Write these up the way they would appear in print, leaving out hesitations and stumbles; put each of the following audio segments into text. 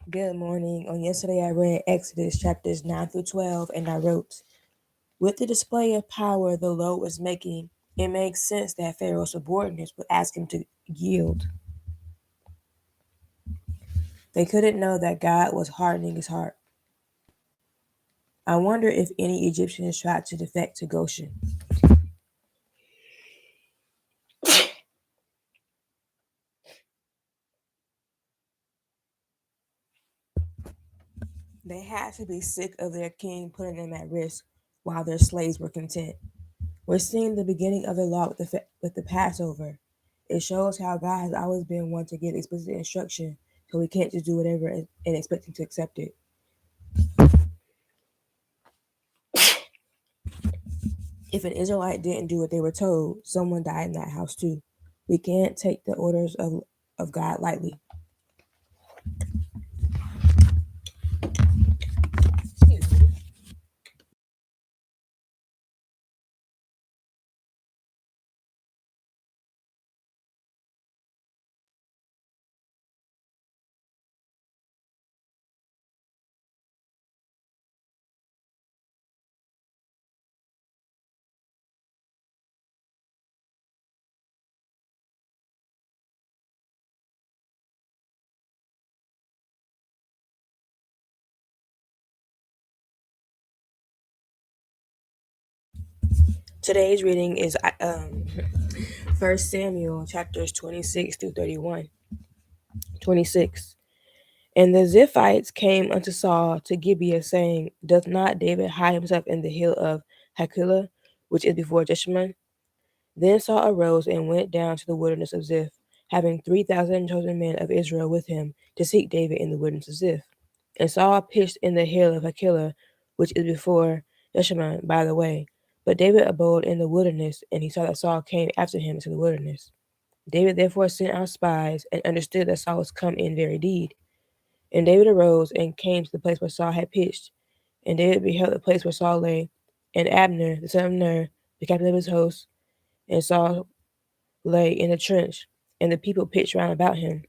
Good morning. On yesterday, I read Exodus chapters 9 through 12, and I wrote, with the display of power the Lord was making, it makes sense that Pharaoh's subordinates would ask him to yield. They couldn't know that God was hardening his heart. I wonder if any Egyptians tried to defect to Goshen. They had to be sick of their king putting them at risk while their slaves were content. We're seeing the beginning of the law with the Passover. It shows how God has always been one to give explicit instruction, so we can't just do whatever and expect him to accept it. If an Israelite didn't do what they were told, someone died in that house too. We can't take the orders of God lightly. Today's reading is 1 Samuel chapters 26 through 31. 26. And the Ziphites came unto Saul to Gibeah, saying, doth not David hide himself in the hill of Hakilah, which is before Jeshimon? Then Saul arose and went down to the wilderness of Ziph, having 3,000 chosen men of Israel with him, to seek David in the wilderness of Ziph. And Saul pitched in the hill of Hakilah, which is before Jeshimon, by the way. But David abode in the wilderness, and he saw that Saul came after him into the wilderness. David therefore sent out spies, and understood that Saul was come in very deed. And David arose and came to the place where Saul had pitched. And David beheld the place where Saul lay, and Abner, the son of Ner, the captain of his host, and Saul lay in a trench, and the people pitched round about him.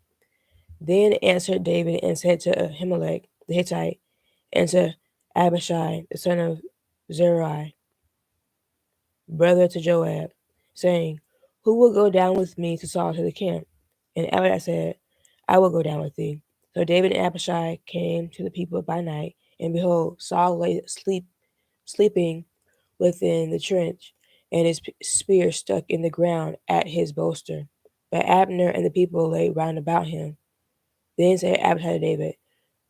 Then answered David and said to Ahimelech the Hittite, and to Abishai the son of Zeruiah, brother to Joab, saying, who will go down with me to Saul to the camp? And Abishai said, I will go down with thee. So David and Abishai came to the people by night, and behold, Saul lay sleeping within the trench, and his spear stuck in the ground at his bolster. But Abner and the people lay round about him. Then said Abishai to David,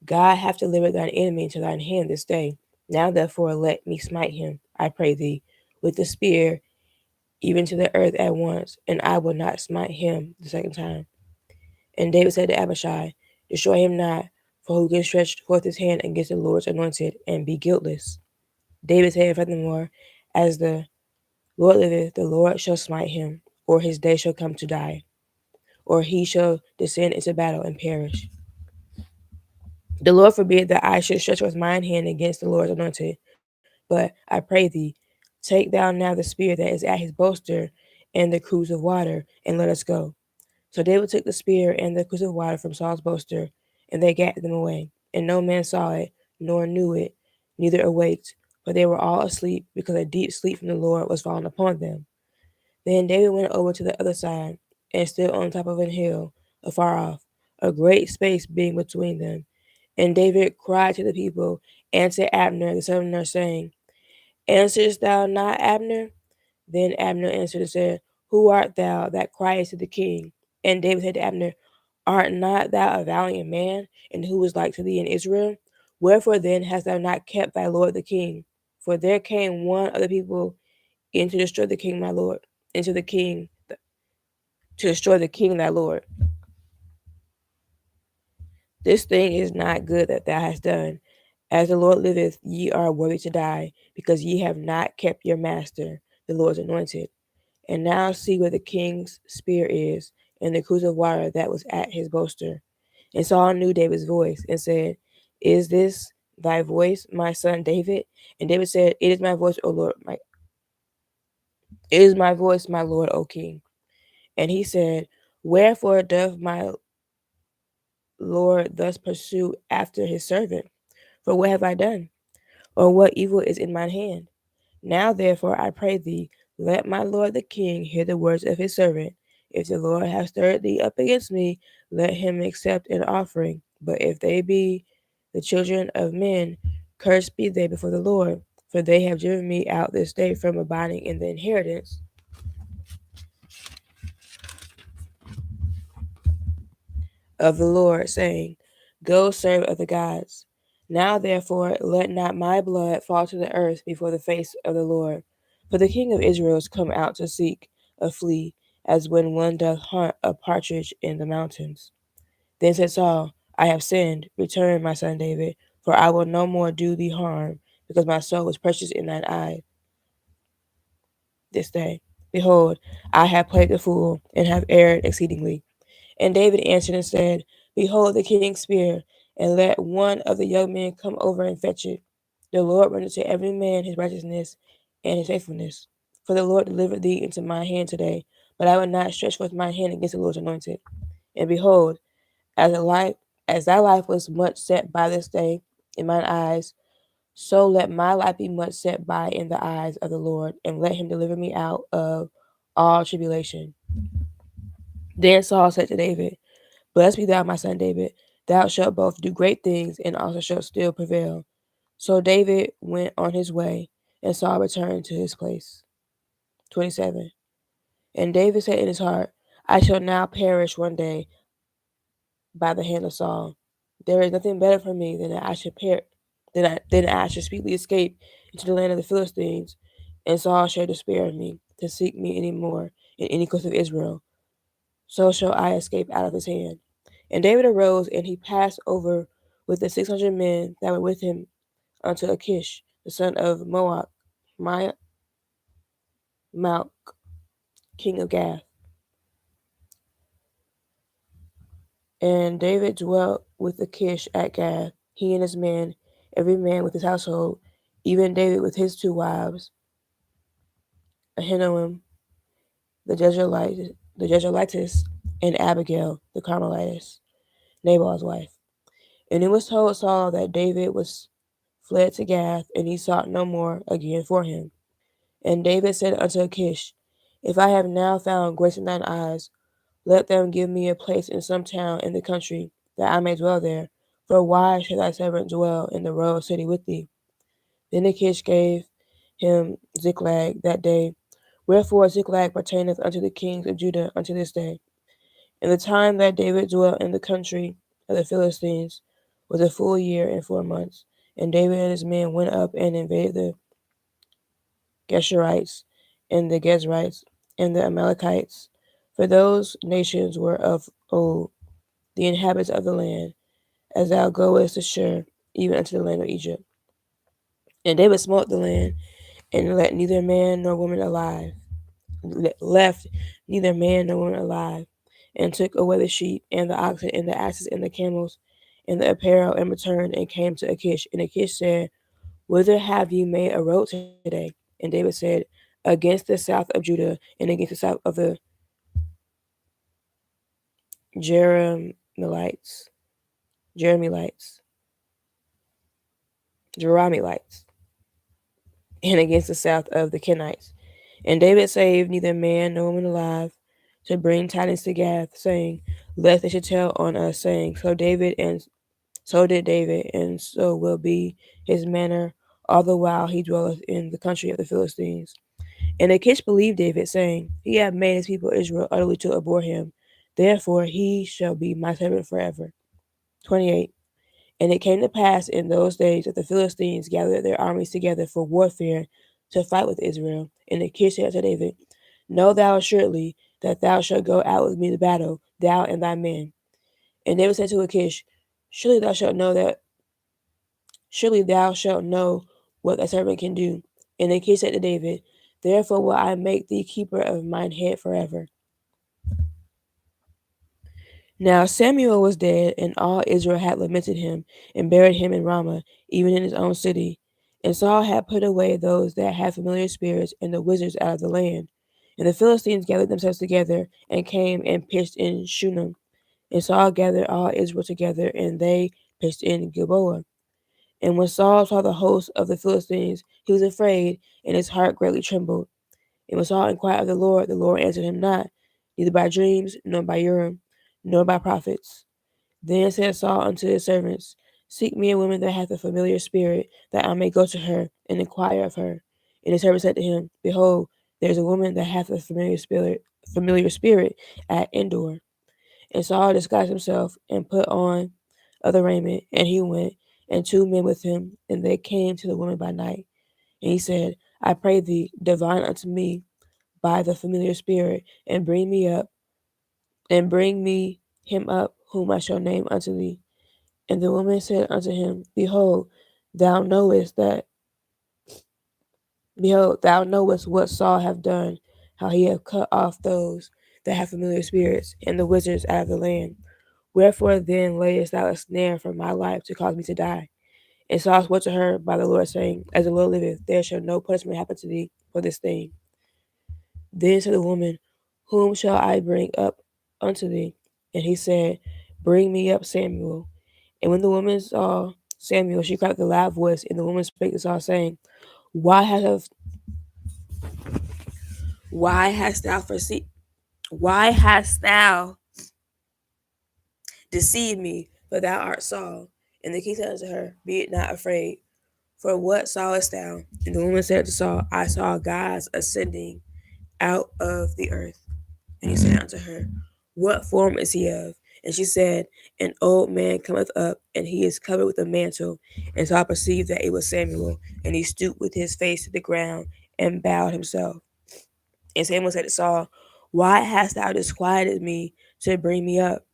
God hath delivered thine enemy into thine hand this day. Now therefore let me smite him, I pray thee, with the spear, even to the earth at once, and I will not smite him the second time. And David said to Abishai, destroy him not, for who can stretch forth his hand against the Lord's anointed and be guiltless? David said furthermore, as the Lord liveth, the Lord shall smite him, or his day shall come to die, or he shall descend into battle and perish. The Lord forbid that I should stretch forth mine hand against the Lord's anointed. But I pray thee, take thou now the spear that is at his bolster and the cruse of water, and let us go. So David took the spear and the cruse of water from Saul's bolster, and they gathered them away. And no man saw it, nor knew it, neither awaked, for they were all asleep, because a deep sleep from the Lord was fallen upon them. Then David went over to the other side, and stood on top of an hill, afar off, a great space being between them. And David cried to the people, and to Abner the son of Ner, saying, answerest thou not, Abner? Then Abner answered and said, who art thou that criest to the king? And David said to Abner, art not thou a valiant man, and who is like to thee in Israel? Wherefore then hast thou not kept thy lord the king? For there came one of the people in to destroy the king my lord, into the king to destroy the king thy lord. This thing is not good that thou hast done. As the Lord liveth, ye are worthy to die, because ye have not kept your master, the Lord's anointed. And now see where the king's spear is, and the cruse of water that was at his bolster. And Saul knew David's voice, and said, is this thy voice, my son David? And David said, it is my voice, O Lord, it is my voice, my Lord, O King. And he said, wherefore doth my Lord thus pursue after his servant? For what have I done? Or what evil is in mine hand? Now therefore I pray thee, let my lord the king hear the words of his servant. If the Lord have stirred thee up against me, let him accept an offering. But if they be the children of men, cursed be they before the Lord, for they have driven me out this day from abiding in the inheritance of the Lord, saying, Go serve other gods. Now therefore let not my blood fall to the earth before the face of the Lord. For the king of Israel is come out to seek a flea, as when one doth hunt a partridge in the mountains. Then said Saul, I have sinned. Return, my son David, for I will no more do thee harm, because my soul was precious in thine eye this day. Behold, I have played the fool, and have erred exceedingly. And David answered and said, Behold the king's spear, and let one of the young men come over and fetch it. The Lord render to every man his righteousness and his faithfulness. For the Lord delivered thee into my hand today, but I will not stretch forth my hand against the Lord's anointed. And behold, as thy life was much set by this day in mine eyes, so let my life be much set by in the eyes of the Lord, and let him deliver me out of all tribulation. Then Saul said to David, Blessed be thou, my son David. Thou shalt both do great things, and also shalt still prevail. So David went on his way, and Saul returned to his place. 27. And David said in his heart, I shall now perish one day by the hand of Saul. There is nothing better for me than that I should than I should speedily escape into the land of the Philistines, and Saul shall despair of me, to seek me any more in any coast of Israel. So shall I escape out of his hand. And David arose, and he passed over with the 600 men that were with him unto Achish, the son of Malch, king of Gath. And David dwelt with Achish at Gath, he and his men, every man with his household, even David with his 2 wives, Ahinoam the Jezreelitess, and Abigail the Carmelitess, Nabal's wife. And it was told Saul that David was fled to Gath, and he sought no more again for him. And David said unto Achish, If I have now found grace in thine eyes, let them give me a place in some town in the country, that I may dwell there. For why should thy servant dwell in the royal city with thee? Then Achish gave him Ziklag that day. Wherefore Ziklag pertaineth unto the kings of Judah unto this day. And the time that David dwelt in the country of the Philistines was a full year and 4 months. And David and his men went up and invaded the Geshurites and the Gezrites and the Amalekites, for those nations were of old the inhabitants of the land, as thou goest to Shur, even unto the land of Egypt. And David smote the land, and let neither man nor woman alive, left neither man nor woman alive, and took away the sheep and the oxen and the asses and the camels and the apparel, and returned and came to Achish. And Achish said, Whither have ye made a road today? And David said, Against the south of Judah, and against the south of the Jeremielites, Jeremielites, Jeramielites, and against the south of the Kenites. And David saved neither man nor woman alive, to bring tidings to Gath, saying, Lest they should tell on us, saying, So did David, and so will be his manner all the while he dwelleth in the country of the Philistines. And Achish believed David, saying, He hath made his people Israel utterly to abhor him. Therefore he shall be my servant forever. 28. And it came to pass in those days that the Philistines gathered their armies together for warfare to fight with Israel. And Achish said to David, Know thou assuredly that thou shalt go out with me to battle, thou and thy men. And David said to Achish, Surely thou shalt know what thy servant can do. And Achish said to David, Therefore will I make thee keeper of mine head forever. Now Samuel was dead, and all Israel had lamented him, and buried him in Ramah, even in his own city. And Saul had put away those that had familiar spirits and the wizards out of the land. And the Philistines gathered themselves together, and came and pitched in Shunem. And Saul gathered all Israel together, and they pitched in Gilboa. And when Saul saw the host of the Philistines, he was afraid, and his heart greatly trembled. And when Saul inquired of the Lord answered him not, neither by dreams, nor by Urim, nor by prophets. Then said Saul unto his servants, Seek me a woman that hath a familiar spirit, that I may go to her and inquire of her. And his servant said to him, Behold, there is a woman that hath a familiar spirit at Endor. And Saul disguised himself and put on other raiment, and he went, and two men with him, and they came to the woman by night. And he said, I pray thee, divine unto me by the familiar spirit, and bring me him up, whom I shall name unto thee. And the woman said unto him, thou knowest that, thou knowest what Saul hath done, how he hath cut off those that have familiar spirits, and the wizards out of the land. Wherefore then layest thou a snare for my life to cause me to die? And Saul swore to her by the Lord, saying, As the Lord liveth, there shall no punishment happen to thee for this thing. Then said the woman, Whom shall I bring up unto thee? And he said, Bring me up Samuel. And when the woman saw Samuel, she cried with a loud voice, and the woman spake to Saul, saying, Why hast why hast thou forse- why hast thou deceived me? For thou art Saul. And the king said unto her, Be it not afraid, for what sawest thou? And the woman said to Saul, I saw gods ascending out of the earth. And he said unto her, What form is he of? And she said, An old man cometh up, and he is covered with a mantle. And Saul perceived that it was Samuel, and he stooped with his face to the ground and bowed himself. And Samuel said to Saul, Why hast thou disquieted me to bring me up?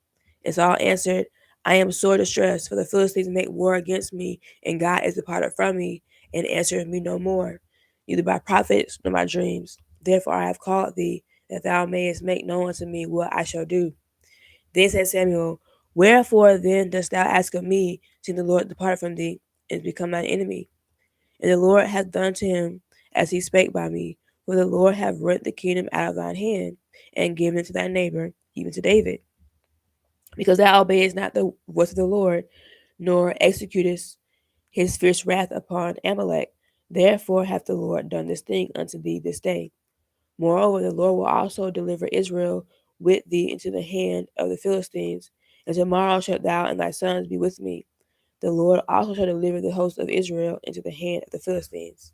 And Saul answered, I am sore distressed, for the Philistines make war against me, and God is departed from me, and answereth me no more, neither by prophets nor by dreams. Therefore I have called thee, that thou mayest make known unto me what I shall do. Then said Samuel, Wherefore then dost thou ask of me, seeing the Lord departed from thee, and is become thine enemy? And the Lord hath done to him as he spake by me, for the Lord hath rent the kingdom out of thine hand, and given it to thy neighbor, even to David. Because thou obeyest not the voice of the Lord, nor executest his fierce wrath upon Amalek. Therefore hath the Lord done this thing unto thee this day. Moreover, the Lord will also deliver Israel with thee into the hand of the Philistines, and tomorrow shalt thou and thy sons be with me. The Lord also shall deliver the host of Israel into the hand of the Philistines.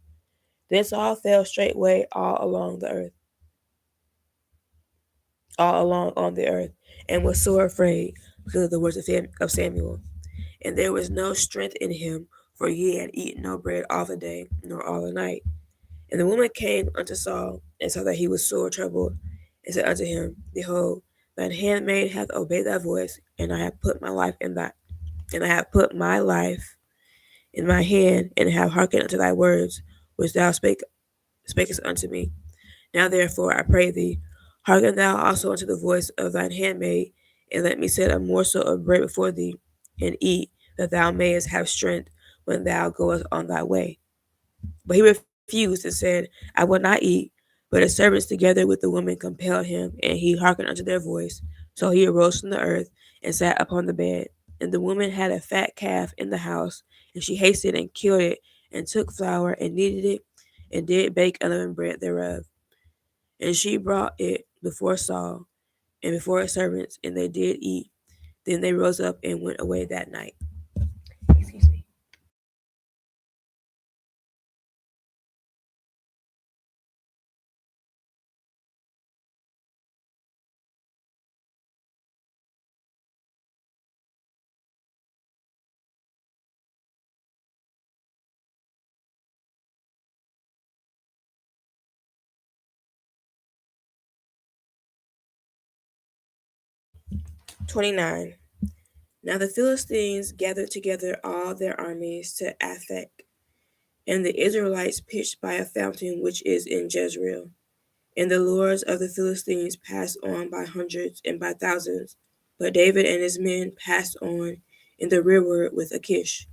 Then Saul fell straightway all along on the earth, and was sore afraid because of the words of Samuel. And there was no strength in him, for he had eaten no bread all the day, nor all the night. And the woman came unto Saul, and saw that he was sore troubled, and said unto him, Behold, thine handmaid hath obeyed thy voice, and I have put my life in my hand, and have hearkened unto thy words, which thou spakest unto me. Now therefore, I pray thee, hearken thou also unto the voice of thine handmaid, and let me set a morsel of bread before thee, and eat, that thou mayest have strength when thou goest on thy way. But he refused and said, I will not eat. But his servants together with the woman compelled him, and he hearkened unto their voice. So he arose from the earth and sat upon the bed. And the woman had a fat calf in the house, and she hasted and killed it, and took flour and kneaded it, and did bake unleavened bread thereof. And she brought it before Saul and before his servants, and they did eat. Then they rose up and went away that night. Excuse me. "29. Now the Philistines gathered together all their armies to Aphek, and the Israelites pitched by a fountain which is in Jezreel. And the lords of the Philistines passed on by hundreds and by thousands, but David and his men passed on in the rearward with Achish.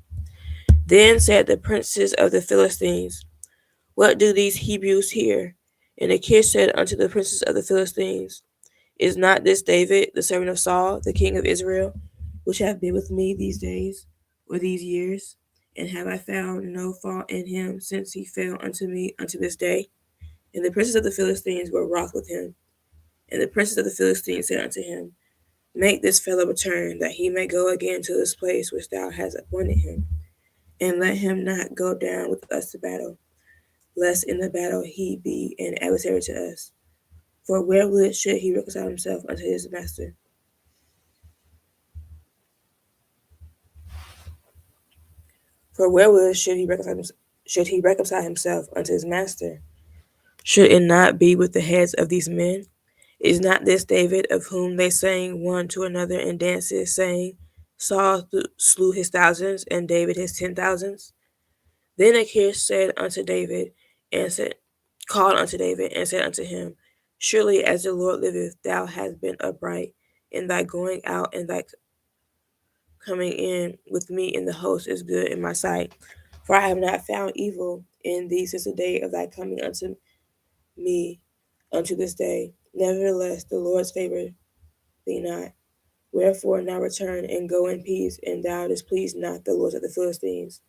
Then said the princes of the Philistines, What do these Hebrews here? And Achish said unto the princes of the Philistines, Is not this David, the servant of Saul, the king of Israel, which hath been with me these days, or these years? And have I found no fault in him since he fell unto me unto this day? And the princes of the Philistines were wroth with him. And the princes of the Philistines said unto him, Make this fellow return, that he may go again to this place which thou hast appointed him, and let him not go down with us to battle, lest in the battle he be an adversary to us. For wherewith should he reconcile himself unto his master? For wherewith should he reconcile himself unto his master? Should it not be with the heads of these men? Is not this David, of whom they sang one to another in dances, saying, Saul slew his thousands, and David his 10,000s? Then Achish said unto David, and said, called unto David, and said unto him, Surely as the Lord liveth, thou hast been upright in thy going out, and thy coming in with me in the host is good in my sight. For I have not found evil in thee since the day of thy coming unto me unto this day. Nevertheless, the Lord's favor thee not. Wherefore now return and go in peace, and thou displease not the lords of the Philistines.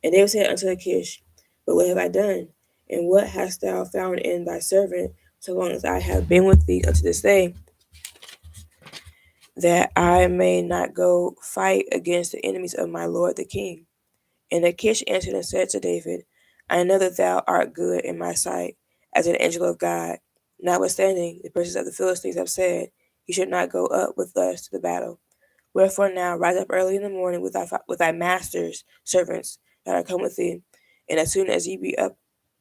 And David said unto Achish, But what have I done? And what hast thou found in thy servant, so long as I have been with thee unto this day, that I may not go fight against the enemies of my lord the king? And Achish answered and said to David, I know that thou art good in my sight, as an angel of God. Notwithstanding, the princes of the Philistines have said, You should not go up with us to the battle. Wherefore now rise up early in the morning with thy master's servants that are come with thee, and as soon as ye be up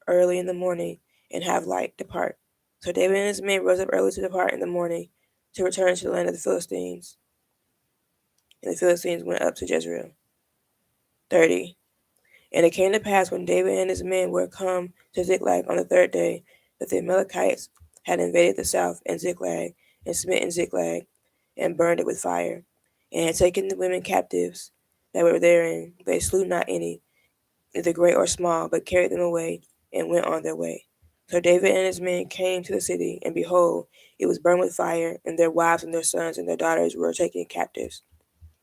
early in the morning, and have light, depart. So David and his men rose up early to depart in the morning, to return to the land of the Philistines. And the Philistines went up to Jezreel. 30. And it came to pass when David and his men were come to Ziklag on the third day, that the Amalekites had invaded the south and Ziklag, and smitten Ziklag, and burned it with fire, and had taken the women captives that were therein. They slew not any, neither great or small, but carried them away, and went on their way. So David and his men came to the city, and behold, it was burned with fire, and their wives and their sons and their daughters were taken captives.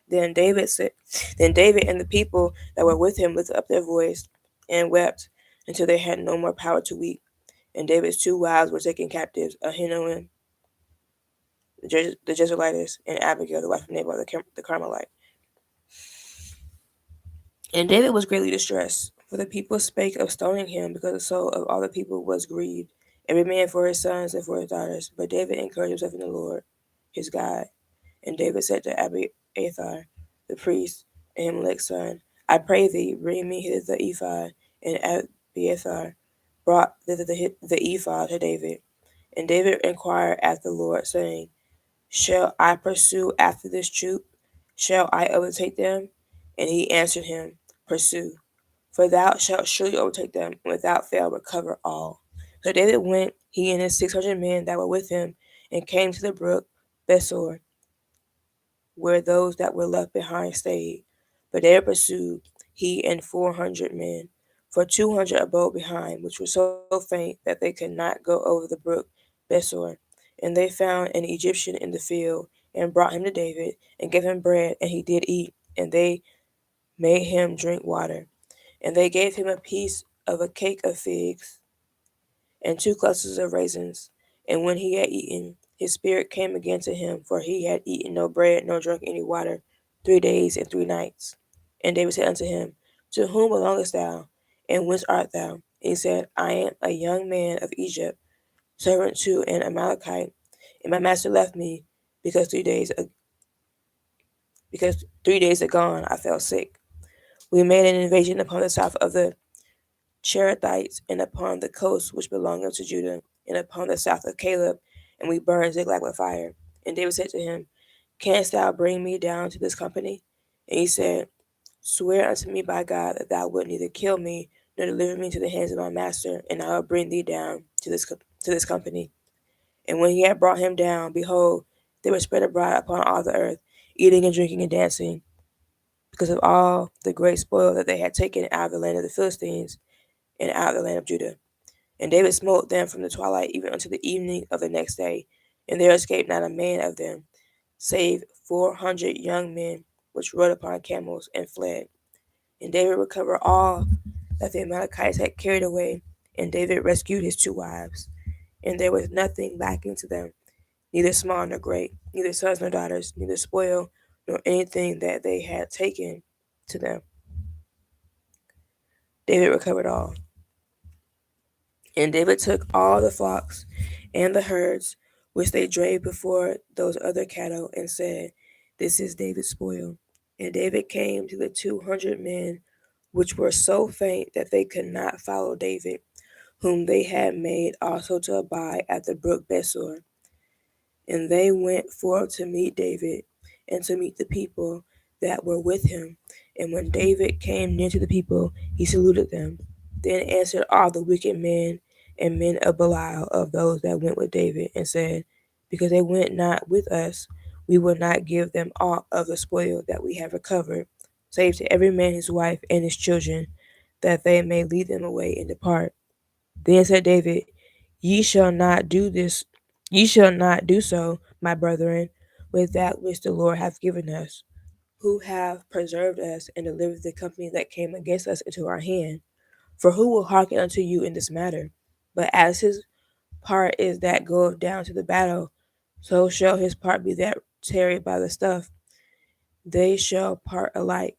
Then David said, Then David and the people that were with him lifted up their voice and wept until they had no more power to weep. And David's two wives were taken captives, Ahinoam the Jezreelitess, and Abigail, the wife of Nabal the Carmelite. And David was greatly distressed, for the people spake of stoning him, because the soul of all the people was grieved, every man for his sons and for his daughters. But David encouraged himself in the Lord, his God. And David said to Abiathar, the priest, and Ahimelech's son, I pray thee, bring me hither the ephod. And Abiathar brought thither the ephod to David. And David inquired after the Lord, saying, Shall I pursue after this troop? Shall I overtake them? And he answered him, Pursue, for thou shalt surely overtake them, and without fail recover all. So David went, he and his 600 men that were with him, and came to the brook Besor, where those that were left behind stayed. But David pursued, he and 400 men. For 200 abode behind, which were so faint that they could not go over the brook Besor. And they found an Egyptian in the field, and brought him to David, and gave him bread, and he did eat, and they made him drink water. And they gave him a piece of a cake of figs, and 2 clusters of raisins. And when he had eaten, his spirit came again to him, for he had eaten no bread, nor drunk any water, 3 days and 3 nights. And David said unto him, To whom belongest thou, and whence art thou? And he said, I am a young man of Egypt, servant to an Amalekite, and my master left me, because 3 days agone I fell sick. We made an invasion upon the south of the Cherethites, and upon the coast which belonged unto Judah, and upon the south of Caleb, and we burned Ziklag with fire. And David said to him, Canst thou bring me down to this company? And he said, Swear unto me by God that thou wilt neither kill me nor deliver me into the hands of my master, and I will bring thee down to this company. And when he had brought him down, behold, they were spread abroad upon all the earth, eating and drinking and dancing, because of all the great spoil that they had taken out of the land of the Philistines and out of the land of Judah. And David smote them from the twilight even unto the evening of the next day, and there escaped not a man of them, save 400 young men, which rode upon camels and fled. And David recovered all that the Amalekites had carried away, and David rescued his 2 wives. And there was nothing lacking to them, neither small nor great, neither sons nor daughters, neither spoil nor anything that they had taken to them. David recovered all. And David took all the flocks and the herds which they drave before those other cattle, and said, This is David's spoil. And David came to the 200 men which were so faint that they could not follow David, whom they had made also to abide at the brook Besor. And they went forth to meet David and to meet the people that were with him. And when David came near to the people, he saluted them. Then answered all the wicked men and men of Belial of those that went with David, and said, Because they went not with us, we will not give them aught of the spoil that we have recovered, save to every man his wife and his children, that they may lead them away and depart. Then said David, Ye shall not do this, ye shall not do so, my brethren, with that which the Lord hath given us, who have preserved us and delivered the company that came against us into our hand. For who will hearken unto you in this matter? But as his part is that goeth down to the battle, so shall his part be that tarried by the stuff. They shall part alike.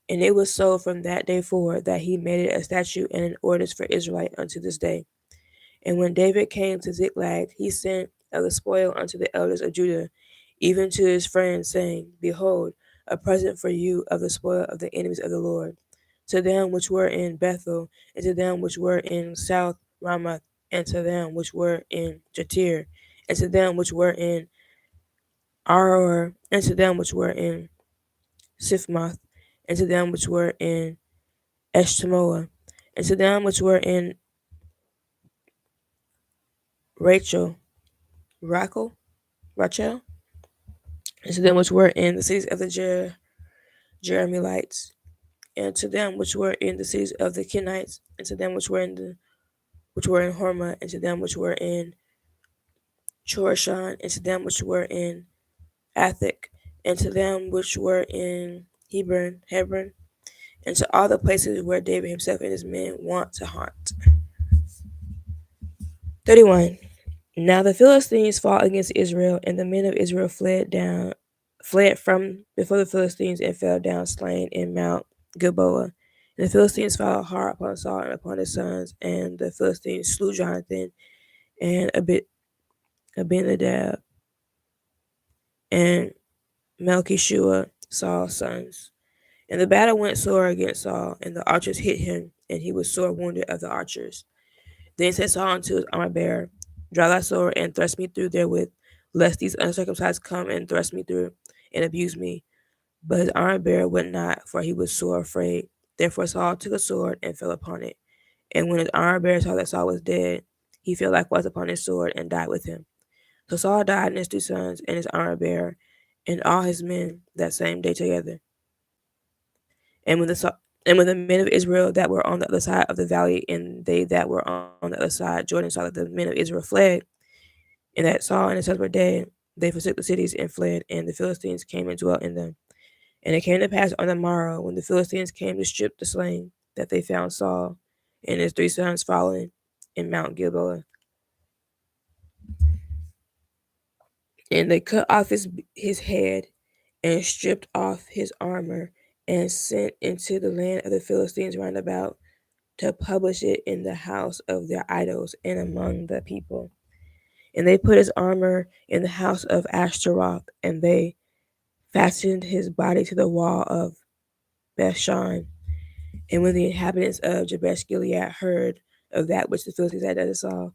And it was so from that day forward that he made it a statute and an ordinance for Israelite unto this day. And when David came to Ziklag, he sent of the spoil unto the elders of Judah, even to his friends, saying, Behold, a present for you of the spoil of the enemies of the Lord. To them which were in Bethel, and to them which were in South Ramoth, and to them which were in Jatir, and to them which were in Aroer, and to them which were in Siphmoth, and to them which were in Eshtemoa, and to them which were in Rachel, Rachel, and to them which were in the cities of the Jeremielites, and to them which were in the cities of the Kenites, and to them which were in Hormah, and to them which were in Chorashan, and to them which were in Athik, and to them which were in Hebron, and to all the places where David himself and his men want to haunt. 31. Now the Philistines fought against Israel, and the men of Israel fled from before the Philistines, and fell down slain in Mount Gilboa. And the Philistines followed hard upon Saul and upon his sons, and the Philistines slew Jonathan and Abinadab and Melchishua, Saul's sons. And the battle went sore against Saul, and the archers hit him, and he was sore wounded of the archers. Then said Saul unto his armor bearer, Draw thy sword and thrust me through therewith, lest these uncircumcised come and thrust me through and abuse me. But his armor bearer would not, for he was sore afraid. Therefore Saul took a sword and fell upon it. And when his armor bearer saw that Saul was dead, he fell likewise upon his sword and died with him. So Saul died and his 2 sons and his armor bearer and all his men that same day together. And when the men of Israel that were on the other side of the valley and they that were on the other side Jordan saw that the men of Israel fled, and that Saul and his sons were dead, they forsook the cities and fled, and the Philistines came and dwelt in them. And it came to pass on the morrow, when the Philistines came to strip the slain, that they found Saul and his 3 sons fallen in Mount Gilboa. And they cut off his head and stripped off his armor and sent into the land of the Philistines round about to publish it in the house of their idols and among the people. And they put his armor in the house of Ashtaroth, and they fastened his body to the wall of Bethshan. And when the inhabitants of Jabesh Gilead heard of that which the Philistines had done to Saul,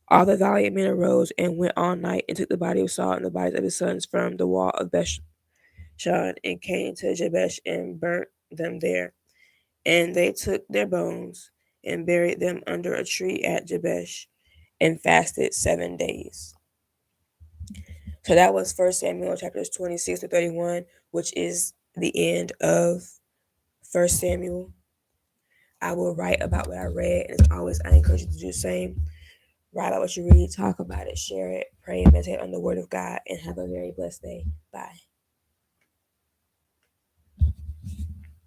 all the valiant men arose and went all night and took the body of Saul and the bodies of his sons from the wall of Bethshan and came to Jabesh and burnt them there. And they took their bones and buried them under a tree at Jabesh and fasted 7 days. So that was 1 Samuel chapters 26 to 31, which is the end of 1 Samuel. I will write about what I read, and as always, I encourage you to do the same. write about what you read, talk about it, share it, pray, and meditate on the Word of God, and have a very blessed day. Bye.